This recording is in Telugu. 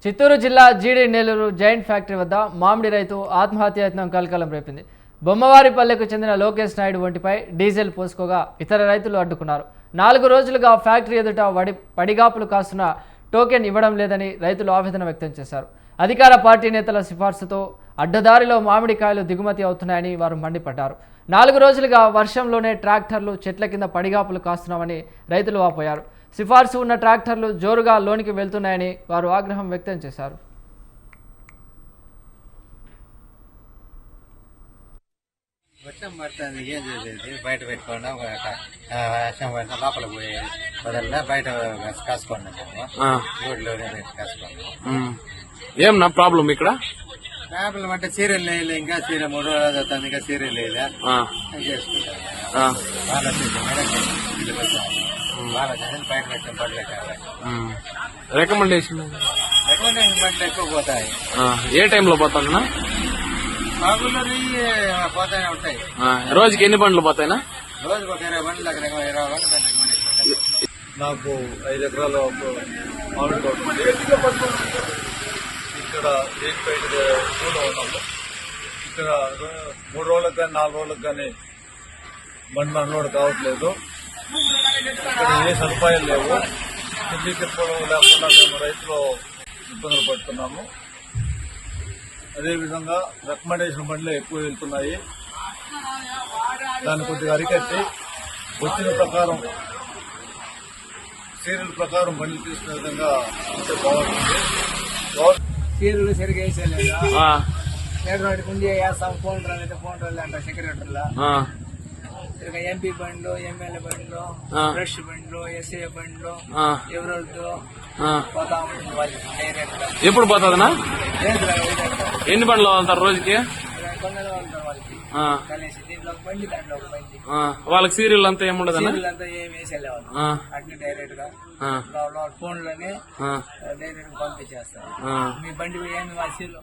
చిత్తూరు జిల్లా జీడి నెల్లూరు జైంట్ ఫ్యాక్టరీ వద్ద మామిడి రైతు ఆత్మహత్యాయత్నం కలకలం రేపింది. బొమ్మవారిపల్లెకు చెందిన లోకేష్ నాయుడు ఒంటిపై డీజిల్ పోసుకోగా ఇతర రైతులు అడ్డుకున్నారు. 4 రోజులుగా ఫ్యాక్టరీ ఎదుట పడిగాపులు కాస్తున్న టోకెన్ ఇవ్వడం లేదని రైతులు ఆవేదన వ్యక్తం చేశారు. అధికార పార్టీ నేతల సిఫార్సుతో అడ్డదారిలో మామిడికాయలు దిగుమతి అవుతున్నాయని వారు మండిపడ్డారు. 4 రోజులుగా వర్షంలోనే ట్రాక్టర్లు చెట్ల కింద పడిగాపులు కాస్తున్నామని రైతులు వాపోయారు. సిఫార్సు ఉన్న ట్రాక్టర్లు జోరుగా లోనికి వెళ్తున్నాయని వారు ఆగ్రహం వ్యక్తం చేశారు. వర్షం పడుతుంది, ఏం చేసేది? బయట పెట్టుకోండి, వర్షం పడితే లోపల పోయి వదల్లా బయట కాసుకోండి, రోడ్లోనే పెట్టి కాసుకోండి. ఏమన్నా ప్రాబ్లం ఇక్కడ? ప్రాబ్లం అంటే సీరియల్ లేదు, ఇంకా సీరియల్ 3 రోజులు అవుతుంది, ఇంకా సీరియల్ లేదా చేసుకుంటారు. వాళ్ళ బయట పెట్టిన పడలే కావాలి. రికమెండేషన్ బండ్లు ఎక్కువ పోతాయి. ఏ టైంలో పోతానా? బాగుల్లో పోతానే ఉంటాయి. రోజుకి ఎన్ని బండ్లు పోతాయినా? రోజుకి ఒక 20 బండ్లు, అక్కడ 20 బండ్లు రికమెండేషన్. నాకు 5 ఎకరాల మామిడి తోట ఉంది. ఇక్కడ ఊళ్ళో ఉన్నాము. ఇక్కడ 3 రోజులకు కానీ 4 రోజులకు కానీ బండ్లు అన్లోడ్ కావట్లేదు. ఇక్కడ ఏ సదుపాయాలు లేవు. ఢిల్లీ తిప్పడం లేకుండా మేము రైతులు ఇబ్బందులు పడుతున్నాము. అదేవిధంగా రికమెండేషన్ బండ్లే ఎక్కువ వెళ్తున్నాయి. దాన్ని కొద్దిగా అరికట్టి వచ్చిన ప్రకారం సీరియల్ ప్రకారం బండ్లు తీసుకునే విధంగా ఉంటే బాగుంటుంది. సీరియల్ సరిగ్గా వేసేలేదా? సెక్రటరీ ముందు వేస్తాం, ఫోన్ రాలేదు, ఫోన్ రాలేదు అంట సెక్రటరీలా. సరిగ్గా ఎంపీ బండ్లు, ఎమ్మెల్యే బండ్లు, బ్రష్ బండ్లు, ఎస్ఐ బండ్లు ఎవరితో పోతా ఉంటుంది వాళ్ళకి డైరెక్ట్. ఎప్పుడు పోతుందనా? ఎన్ని బండ్లు వెళ్తారు రోజుకి? 200 వెళ్తారు వాళ్ళకి కలిసి. దీంట్లో ఒక బండి, దాంట్లో ఒక బండి. వాళ్ళకి సీరియల్ అంతా ఏముండదన్నా? సీరియల్ అంతా ఏం వేసేలేవాళ్ళు అట్లా డైరెక్ట్ గా ఫోన్ లోనే డైరెక్ట్ పంపించేస్తారు. మీ బండి ఏమి వాసీలు